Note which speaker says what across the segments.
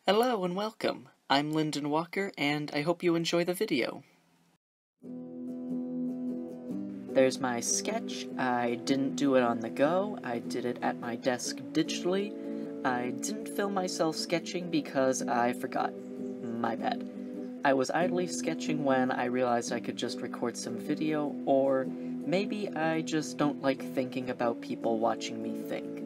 Speaker 1: Hello and welcome. I'm Linden Walker, and I hope you enjoy the video. There's my sketch. I didn't do it on the go. I did it at my desk digitally. I didn't film myself sketching because I forgot. My bad. I was idly sketching when I realized I could just record some video, or maybe I just don't like thinking about people watching me think.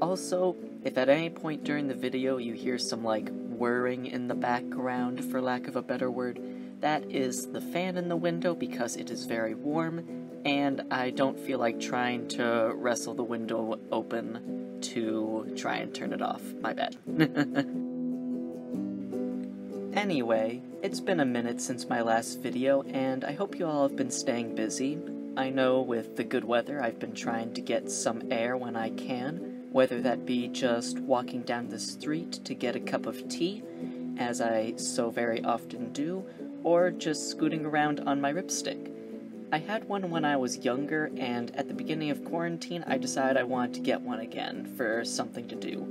Speaker 1: Also, if at any point during the video you hear some, whirring in the background, for lack of a better word, that is the fan in the window because it is very warm, and I don't feel like trying to wrestle the window open to try and turn it off. My bad. Anyway, it's been a minute since my last video, and I hope you all have been staying busy. I know with the good weather I've been trying to get some air when I can, whether that be just walking down the street to get a cup of tea, as I so very often do, or just scooting around on my ripstick. I had one when I was younger, and at the beginning of quarantine I decided I wanted to get one again for something to do.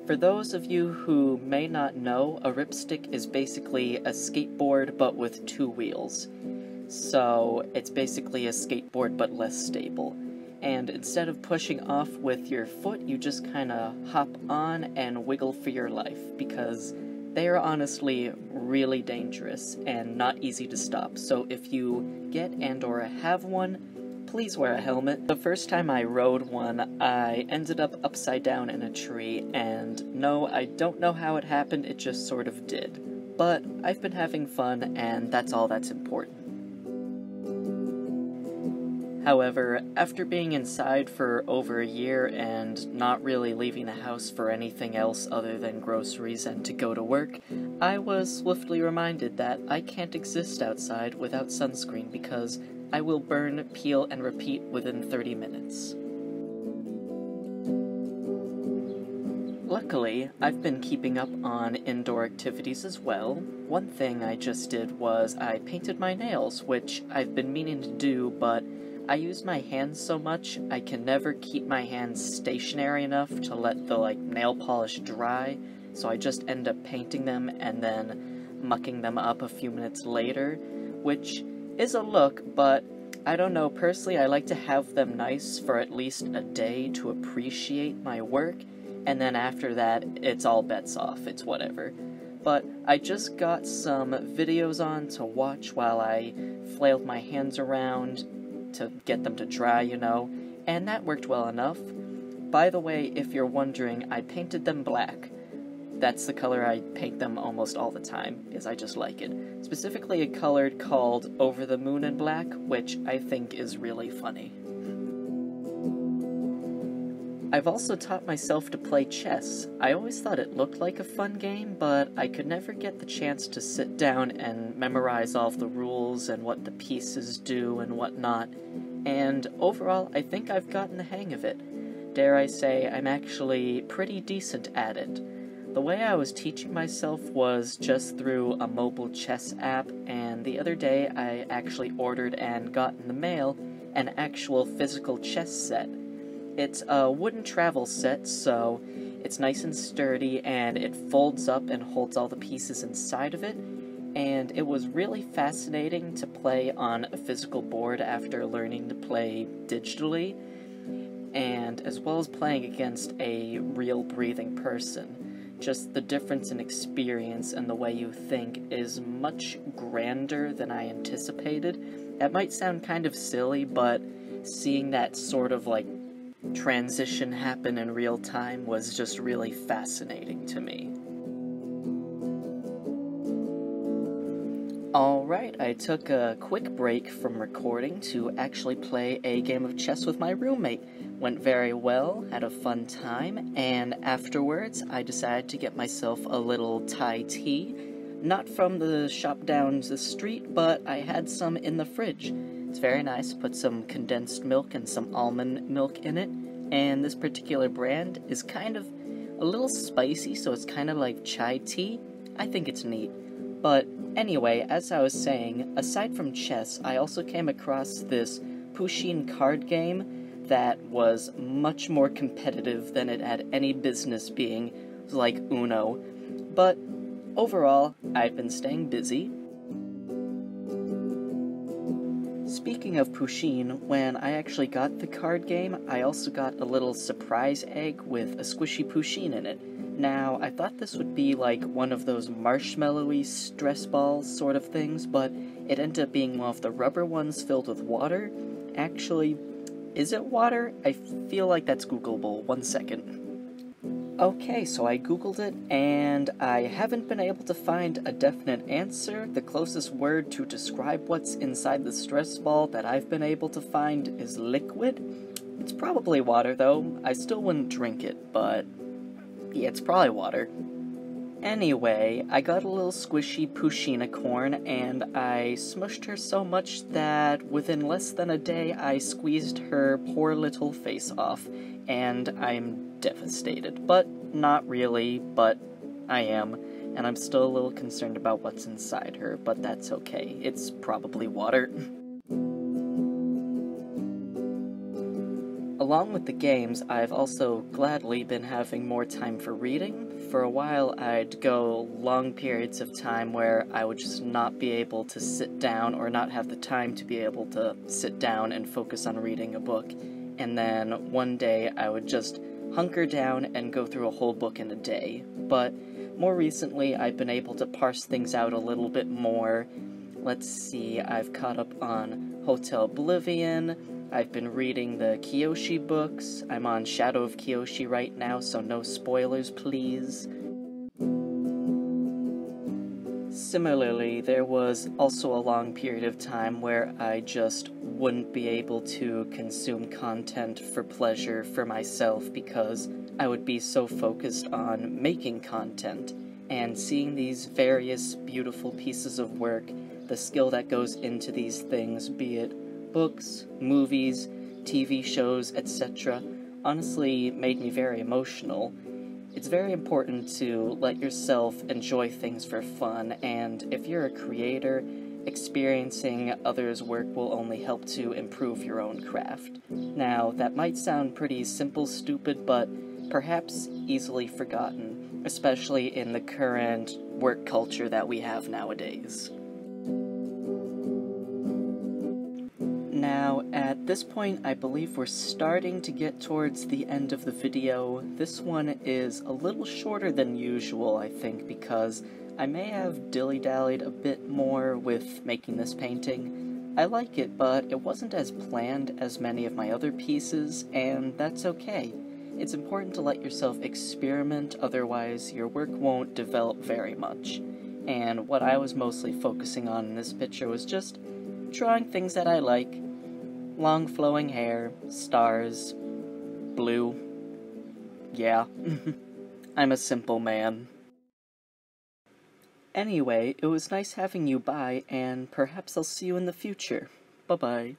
Speaker 1: For those of you who may not know, a ripstick is basically a skateboard but with two wheels. So it's basically a skateboard but less stable. And instead of pushing off with your foot, you just kinda hop on and wiggle for your life, because they are honestly really dangerous and not easy to stop. So if you get and/or have one, please wear a helmet. The first time I rode one, I ended up upside down in a tree, and no, I don't know how it happened, it just sort of did. But I've been having fun, and that's all that's important. However, after being inside for over a year and not really leaving the house for anything else other than groceries and to go to work, I was swiftly reminded that I can't exist outside without sunscreen because I will burn, peel, and repeat within 30 minutes. Luckily, I've been keeping up on indoor activities as well. One thing I just did was I painted my nails, which I've been meaning to do, but I use my hands so much, I can never keep my hands stationary enough to let the, nail polish dry, so I just end up painting them and then mucking them up a few minutes later, which is a look, but I don't know, personally I like to have them nice for at least a day to appreciate my work, and then after that, it's all bets off, it's whatever. But I just got some videos on to watch while I flailed my hands around to get them to dry, and that worked well enough. By the way, if you're wondering, I painted them black. That's the color I paint them almost all the time, because I just like it. Specifically a color called Over the Moon in Black, which I think is really funny. I've also taught myself to play chess. I always thought it looked like a fun game, but I could never get the chance to sit down and memorize all of the rules and what the pieces do and whatnot. And overall, I think I've gotten the hang of it. Dare I say, I'm actually pretty decent at it. The way I was teaching myself was just through a mobile chess app, and the other day I actually ordered and got in the mail an actual physical chess set. It's a wooden travel set, so it's nice and sturdy, and it folds up and holds all the pieces inside of it, and it was really fascinating to play on a physical board after learning to play digitally, and as well as playing against a real breathing person. Just the difference in experience and the way you think is much grander than I anticipated. That might sound kind of silly, but seeing that sort of transition happen in real time was just really fascinating to me. Alright, I took a quick break from recording to actually play a game of chess with my roommate. Went very well, had a fun time, and afterwards I decided to get myself a little Thai tea. Not from the shop down the street, but I had some in the fridge. It's very nice, put some condensed milk and some almond milk in it, and this particular brand is kind of a little spicy, so it's kind of like chai tea. I think it's neat. But anyway, as I was saying, aside from chess, I also came across this Pusheen card game that was much more competitive than it had any business being, like Uno. But overall, I've been staying busy. Speaking of Pusheen, when I actually got the card game, I also got a little surprise egg with a squishy Pusheen in it. Now, I thought this would be like one of those marshmallowy stress balls sort of things, but it ended up being one of the rubber ones filled with water. Actually, is it water? I feel like that's Googleable. 1 second. Okay, so I googled it, and I haven't been able to find a definite answer. The closest word to describe what's inside the stress ball that I've been able to find is liquid. It's probably water, though. I still wouldn't drink it, but yeah, it's probably water. Anyway, I got a little squishy Pusheen-a-corn, and I smushed her so much that within less than a day I squeezed her poor little face off, and I'm devastated. But not really, but I am, and I'm still a little concerned about what's inside her, but that's okay. It's probably water. Along with the games, I've also gladly been having more time for reading. For a while, I'd go long periods of time where I would just not be able to sit down or not have the time to be able to sit down and focus on reading a book. And then one day I would just hunker down and go through a whole book in a day. But more recently, I've been able to parse things out a little bit more. Let's see, I've caught up on Hotel Oblivion. I've been reading the Kyoshi books. I'm on Shadow of Kyoshi right now, so no spoilers, please. Similarly, there was also a long period of time where I just wouldn't be able to consume content for pleasure for myself because I would be so focused on making content and seeing these various beautiful pieces of work, the skill that goes into these things, be it books, movies, TV shows, etc., honestly made me very emotional. It's very important to let yourself enjoy things for fun, and if you're a creator, experiencing others' work will only help to improve your own craft. Now, that might sound pretty simple, stupid, but perhaps easily forgotten, especially in the current work culture that we have nowadays. Now, at this point, I believe we're starting to get towards the end of the video. This one is a little shorter than usual, I think, because I may have dilly-dallied a bit more with making this painting. I like it, but it wasn't as planned as many of my other pieces, and that's okay. It's important to let yourself experiment, otherwise your work won't develop very much. And what I was mostly focusing on in this picture was just drawing things that I like. Long flowing hair, stars, blue. Yeah, I'm a simple man. Anyway, it was nice having you by, and perhaps I'll see you in the future. Bye-bye.